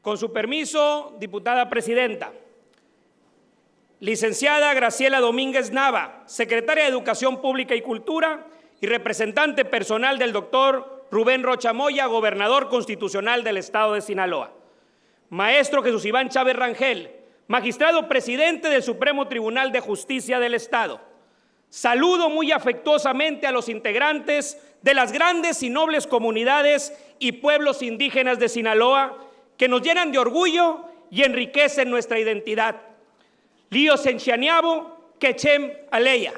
Con su permiso, diputada presidenta. Licenciada Graciela Domínguez Nava, secretaria de Educación Pública y Cultura y representante personal del doctor Rubén Rocha Moya, gobernador constitucional del estado de Sinaloa. Maestro Jesús Iván Chávez Rangel, magistrado presidente del Supremo Tribunal de Justicia del Estado. Saludo muy afectuosamente a los integrantes de las grandes y nobles comunidades y pueblos indígenas de Sinaloa que nos llenan de orgullo y enriquecen nuestra identidad. Lío Senchianiabo, Quechem Aleya.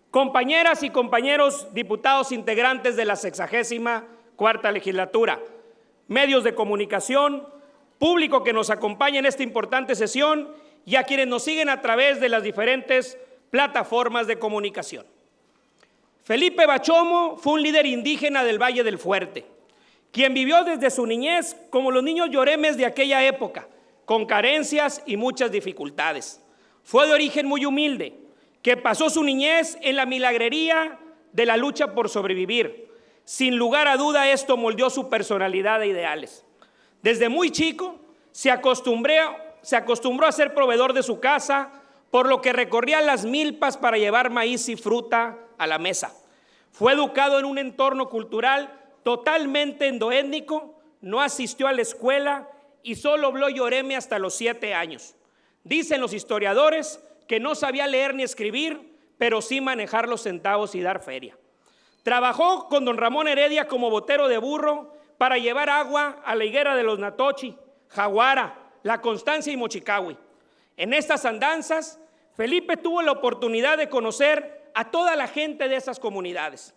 Compañeras y compañeros diputados integrantes de la 64ª legislatura, medios de comunicación, público que nos acompaña en esta importante sesión y a quienes nos siguen a través de las diferentes plataformas de comunicación. Felipe Bachomo fue un líder indígena del Valle del Fuerte, quien vivió desde su niñez como los niños lloremes de aquella época, con carencias y muchas dificultades. Fue de origen muy humilde, que pasó su niñez en la milagrería de la lucha por sobrevivir. Sin lugar a duda, esto moldeó su personalidad e ideales. Desde muy chico se acostumbró a ser proveedor de su casa, por lo que recorría las milpas para llevar maíz y fruta a la mesa. Fue educado en un entorno cultural totalmente endoétnico, no asistió a la escuela y solo habló yoreme hasta los 7 años. Dicen los historiadores que no sabía leer ni escribir, pero sí manejar los centavos y dar feria. Trabajó con don Ramón Heredia como botero de burro para llevar agua a la higuera de los Natochi, Jaguara, La Constancia y Mochicahui. En estas andanzas, Felipe tuvo la oportunidad de conocer a toda la gente de esas comunidades.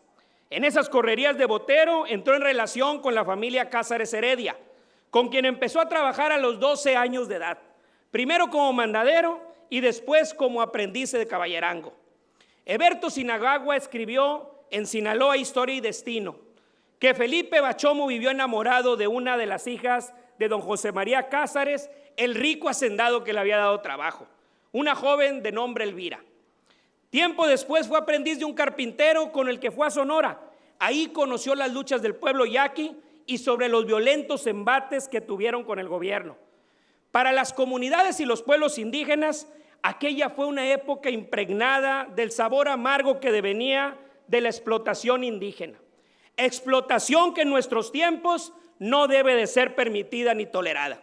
En esas correrías de botero entró en relación con la familia Cázares Heredia, con quien empezó a trabajar a los 12 años de edad, primero como mandadero y después como aprendiz de caballerango. Heberto Sinagagua escribió en Sinaloa Historia y Destino que Felipe Bachomo vivió enamorado de una de las hijas de don José María Cázares, el rico hacendado que le había dado trabajo, una joven de nombre Elvira. Tiempo después fue aprendiz de un carpintero con el que fue a Sonora. Ahí conoció las luchas del pueblo yaqui y sobre los violentos embates que tuvieron con el gobierno. Para las comunidades y los pueblos indígenas, aquella fue una época impregnada del sabor amargo que devenía de la explotación indígena. Explotación que en nuestros tiempos no debe de ser permitida ni tolerada.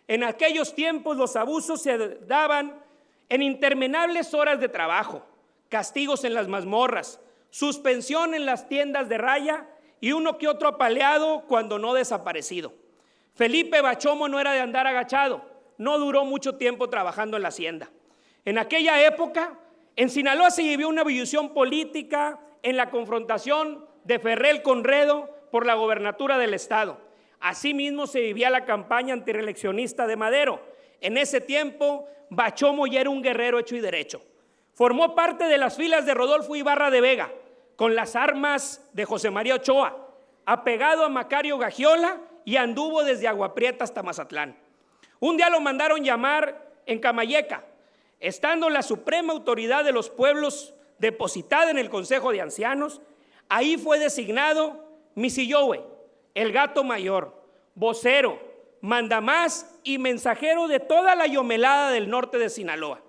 En aquellos tiempos los abusos se daban en interminables horas de trabajo, castigos en las mazmorras, suspensión en las tiendas de raya y uno que otro apaleado cuando no desaparecido. Felipe Bachomo no era de andar agachado, no duró mucho tiempo trabajando en la hacienda. En aquella época, en Sinaloa se vivió una ebullición política en la confrontación de Ferrell con Redo por la gobernatura del estado. Asimismo se vivía la campaña antireeleccionista de Madero. En ese tiempo, Bachomo ya era un guerrero hecho y derecho. Formó parte de las filas de Rodolfo Ibarra de Vega, con las armas de José María Ochoa, apegado a Macario Gagiola y anduvo desde Agua Prieta hasta Mazatlán. Un día lo mandaron llamar en Camayeca, estando la suprema autoridad de los pueblos depositada en el Consejo de Ancianos. Ahí fue designado Misillowe, el gato mayor, vocero, mandamás y mensajero de toda la yomelada del norte de Sinaloa.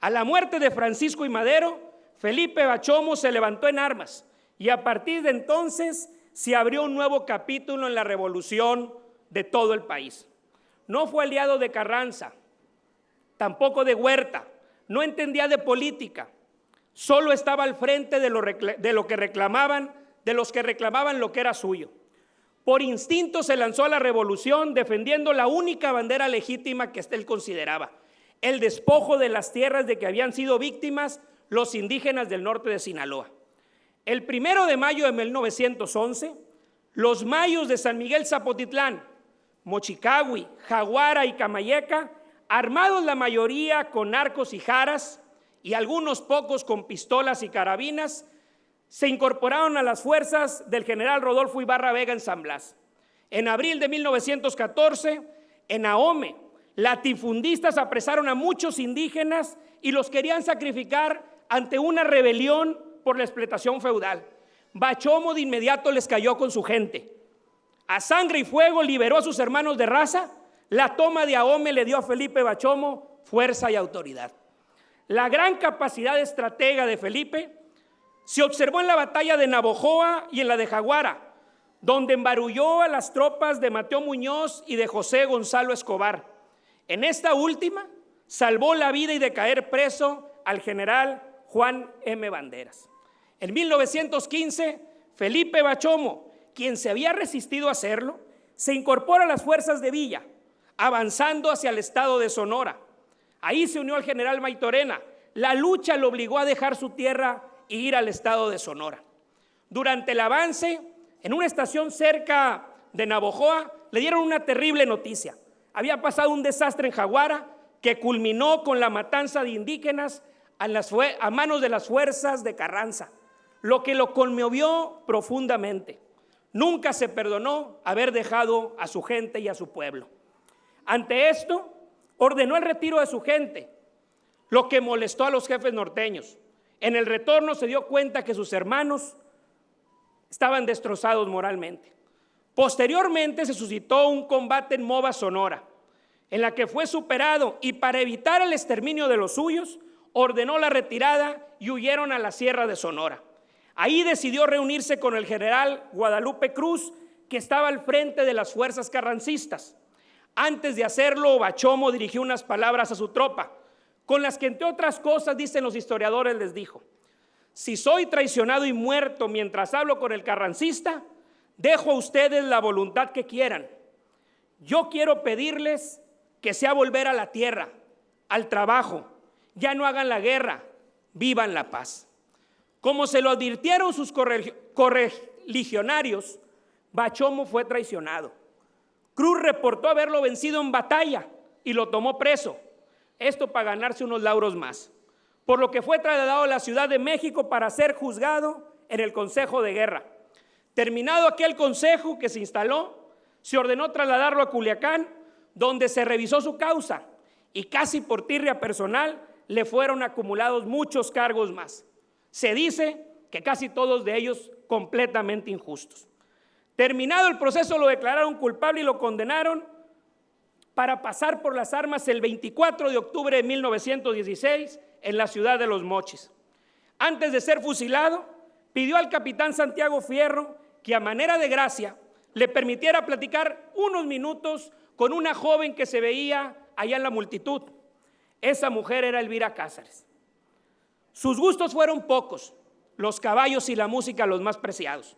A la muerte de Francisco y Madero, Felipe Bachomo se levantó en armas y a partir de entonces se abrió un nuevo capítulo en la revolución de todo el país. No fue aliado de Carranza, tampoco de Huerta, no entendía de política, solo estaba al frente de los que reclamaban lo que era suyo. Por instinto se lanzó a la revolución defendiendo la única bandera legítima que él consideraba, el despojo de las tierras de que habían sido víctimas los indígenas del norte de Sinaloa. El 1 de mayo de 1911, los mayos de San Miguel Zapotitlán, Mochicahui, Jaguara y Camayeca, armados la mayoría con arcos y jaras y algunos pocos con pistolas y carabinas, se incorporaron a las fuerzas del general Rodolfo Ibarra Vega en San Blas. En abril de 1914, en Ahome, latifundistas apresaron a muchos indígenas y los querían sacrificar ante una rebelión por la explotación feudal. Bachomo de inmediato les cayó con su gente. A sangre y fuego liberó a sus hermanos de raza La toma de Ahome le dio a Felipe Bachomo fuerza y autoridad. La gran capacidad estratega de Felipe se observó en la batalla de Navojoa y en la de Jaguara, donde embarulló a las tropas de Mateo Muñoz y de José Gonzalo Escobar. En esta última, salvó la vida y de caer preso al general Juan M. Banderas. En 1915, Felipe Bachomo, quien se había resistido a hacerlo, se incorpora a las fuerzas de Villa, avanzando hacia el estado de Sonora. Ahí se unió al general Maytorena. La lucha lo obligó a dejar su tierra e ir al estado de Sonora. Durante el avance, en una estación cerca de Navojoa, le dieron una terrible noticia. Había pasado un desastre en Jaguara que culminó con la matanza de indígenas a manos de las fuerzas de Carranza, lo que lo conmovió profundamente. Nunca se perdonó haber dejado a su gente y a su pueblo. Ante esto, ordenó el retiro de su gente, lo que molestó a los jefes norteños. En el retorno se dio cuenta que sus hermanos estaban destrozados moralmente. Posteriormente se suscitó un combate en Mova, Sonora, en la que fue superado y para evitar el exterminio de los suyos, ordenó la retirada y huyeron a la Sierra de Sonora. Ahí decidió reunirse con el general Guadalupe Cruz, que estaba al frente de las fuerzas carrancistas. Antes de hacerlo, Bachomo dirigió unas palabras a su tropa, con las que, entre otras cosas, dicen los historiadores, les dijo: si soy traicionado y muerto mientras hablo con el carrancista, dejo a ustedes la voluntad que quieran. Yo quiero pedirles que sea volver a la tierra, al trabajo, ya no hagan la guerra, vivan la paz. Como se lo advirtieron sus correligionarios, Bachomo fue traicionado. Cruz reportó haberlo vencido en batalla y lo tomó preso, esto para ganarse unos lauros más, por lo que fue trasladado a la Ciudad de México para ser juzgado en el Consejo de Guerra. Terminado aquel consejo que se instaló, se ordenó trasladarlo a Culiacán, donde se revisó su causa y casi por tirria personal le fueron acumulados muchos cargos más. Se dice que casi todos de ellos completamente injustos. Terminado el proceso lo declararon culpable y lo condenaron para pasar por las armas el 24 de octubre de 1916 en la ciudad de Los Mochis. Antes de ser fusilado, pidió al capitán Santiago Fierro que a manera de gracia le permitiera platicar unos minutos con una joven que se veía allá en la multitud. Esa mujer era Elvira Cázares. Sus gustos fueron pocos, los caballos y la música los más preciados.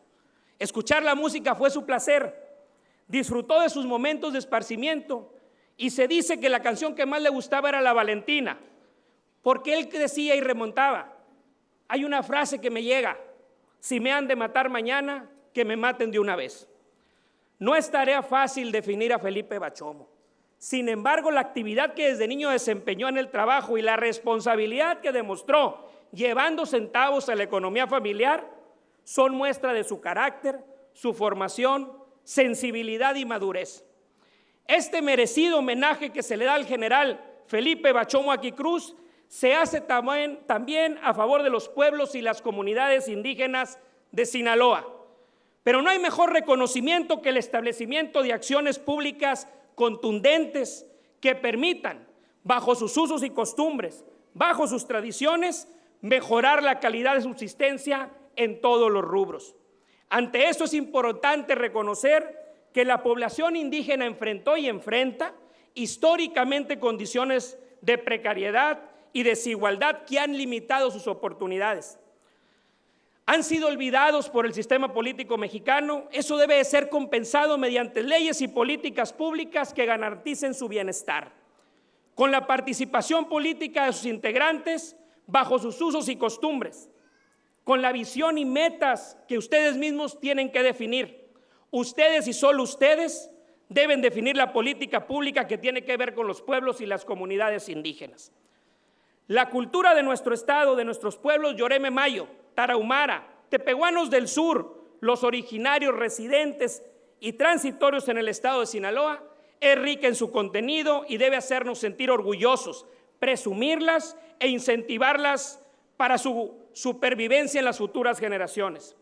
Escuchar la música fue su placer, disfrutó de sus momentos de esparcimiento y se dice que la canción que más le gustaba era La Valentina, porque él decía y remontaba: hay una frase que me llega, si me han de matar mañana, que me maten de una vez. No es tarea fácil definir a Felipe Bachomo. Sin embargo, la actividad que desde niño desempeñó en el trabajo y la responsabilidad que demostró llevando centavos a la economía familiar son muestra de su carácter, su formación, sensibilidad y madurez. Este merecido homenaje que se le da al general Felipe Bachomo Aquicruz se hace también a favor de los pueblos y las comunidades indígenas de Sinaloa. Pero no hay mejor reconocimiento que el establecimiento de acciones públicas contundentes que permitan, bajo sus usos y costumbres, bajo sus tradiciones, mejorar la calidad de subsistencia en todos los rubros. Ante esto es importante reconocer que la población indígena enfrentó y enfrenta históricamente condiciones de precariedad y desigualdad que han limitado sus oportunidades. Han sido olvidados por el sistema político mexicano. Eso debe de ser compensado mediante leyes y políticas públicas que garanticen su bienestar, con la participación política de sus integrantes bajo sus usos y costumbres, con la visión y metas que ustedes mismos tienen que definir. Ustedes y solo ustedes deben definir la política pública que tiene que ver con los pueblos y las comunidades indígenas. La cultura de nuestro estado, de nuestros pueblos Yoreme Mayo, Tarahumara, Tepehuanos del Sur, los originarios residentes y transitorios en el estado de Sinaloa, es rica en su contenido y debe hacernos sentir orgullosos, presumirlas e incentivarlas para su supervivencia en las futuras generaciones.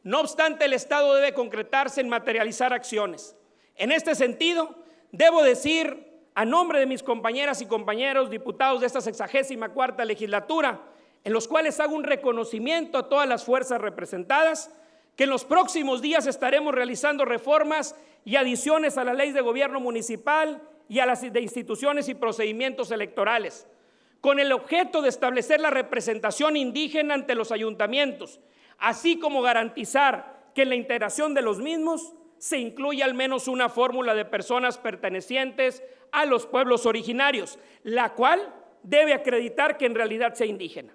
No obstante, el Estado debe concretarse en materializar acciones. En este sentido, Debo decir, a nombre de mis compañeras y compañeros diputados de esta 64ª legislatura, en los cuales hago un reconocimiento a todas las fuerzas representadas, que en los próximos días estaremos realizando reformas y adiciones a la ley de gobierno municipal y a las de instituciones y procedimientos electorales, con el objeto de establecer la representación indígena ante los ayuntamientos, así como garantizar que en la integración de los mismos se incluya al menos una fórmula de personas pertenecientes a los pueblos originarios, la cual debe acreditar que en realidad sea indígena.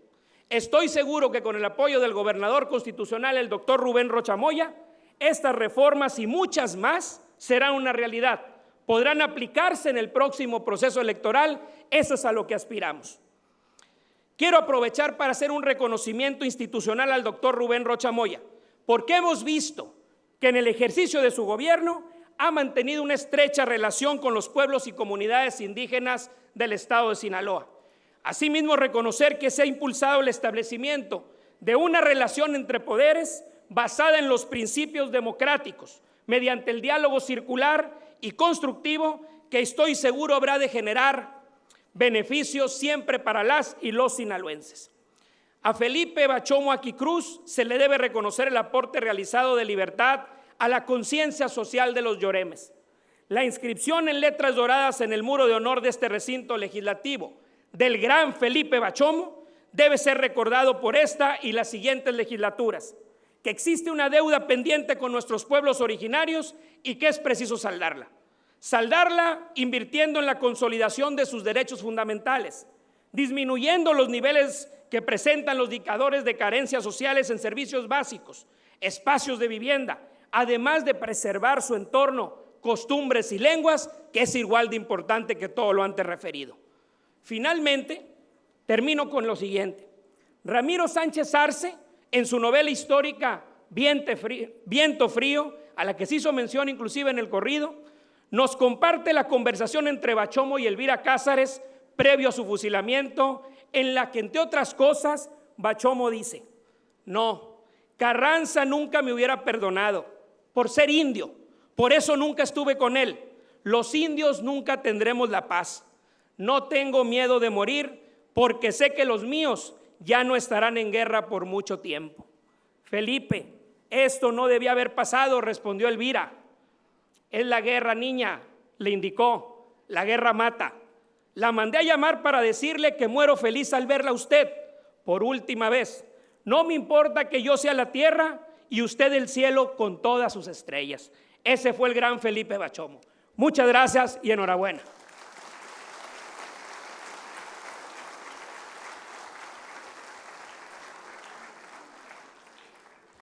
Estoy seguro que con el apoyo del gobernador constitucional, el doctor Rubén Rocha Moya, estas reformas y muchas más serán una realidad. Podrán aplicarse en el próximo proceso electoral. Eso es a lo que aspiramos. Quiero aprovechar para hacer un reconocimiento institucional al doctor Rubén Rocha Moya, porque hemos visto que en el ejercicio de su gobierno ha mantenido una estrecha relación con los pueblos y comunidades indígenas del estado de Sinaloa. Asimismo, reconocer que se ha impulsado el establecimiento de una relación entre poderes basada en los principios democráticos, mediante el diálogo circular y constructivo que estoy seguro habrá de generar beneficios siempre para las y los sinaloenses. A Felipe Bachomo Aquicruz se le debe reconocer el aporte realizado de libertad a la conciencia social de los lloremes. La inscripción en letras doradas en el muro de honor de este recinto legislativo del gran Felipe Bachomo debe ser recordado por esta y las siguientes legislaturas, que existe una deuda pendiente con nuestros pueblos originarios y que es preciso saldarla. Saldarla invirtiendo en la consolidación de sus derechos fundamentales, disminuyendo los niveles que presentan los indicadores de carencias sociales en servicios básicos, espacios de vivienda, además de preservar su entorno, costumbres y lenguas, que es igual de importante que todo lo antes referido. Finalmente, termino con lo siguiente. Ramiro Sánchez Arce, en su novela histórica Viento Frío, a la que se hizo mención inclusive en el corrido, nos comparte la conversación entre Bachomo y Elvira Cázares previo a su fusilamiento, en la que, entre otras cosas, Bachomo dice: no, Carranza nunca me hubiera perdonado por ser indio, por eso nunca estuve con él. Los indios nunca tendremos la paz. No tengo miedo de morir porque sé que los míos ya no estarán en guerra por mucho tiempo. Felipe, esto no debía haber pasado, respondió Elvira. Es la guerra, niña, le indicó. La guerra mata. La mandé a llamar para decirle que muero feliz al verla a usted por última vez. No me importa que yo sea la tierra y usted el cielo con todas sus estrellas. Ese fue el gran Felipe Bachomo. Muchas gracias y enhorabuena.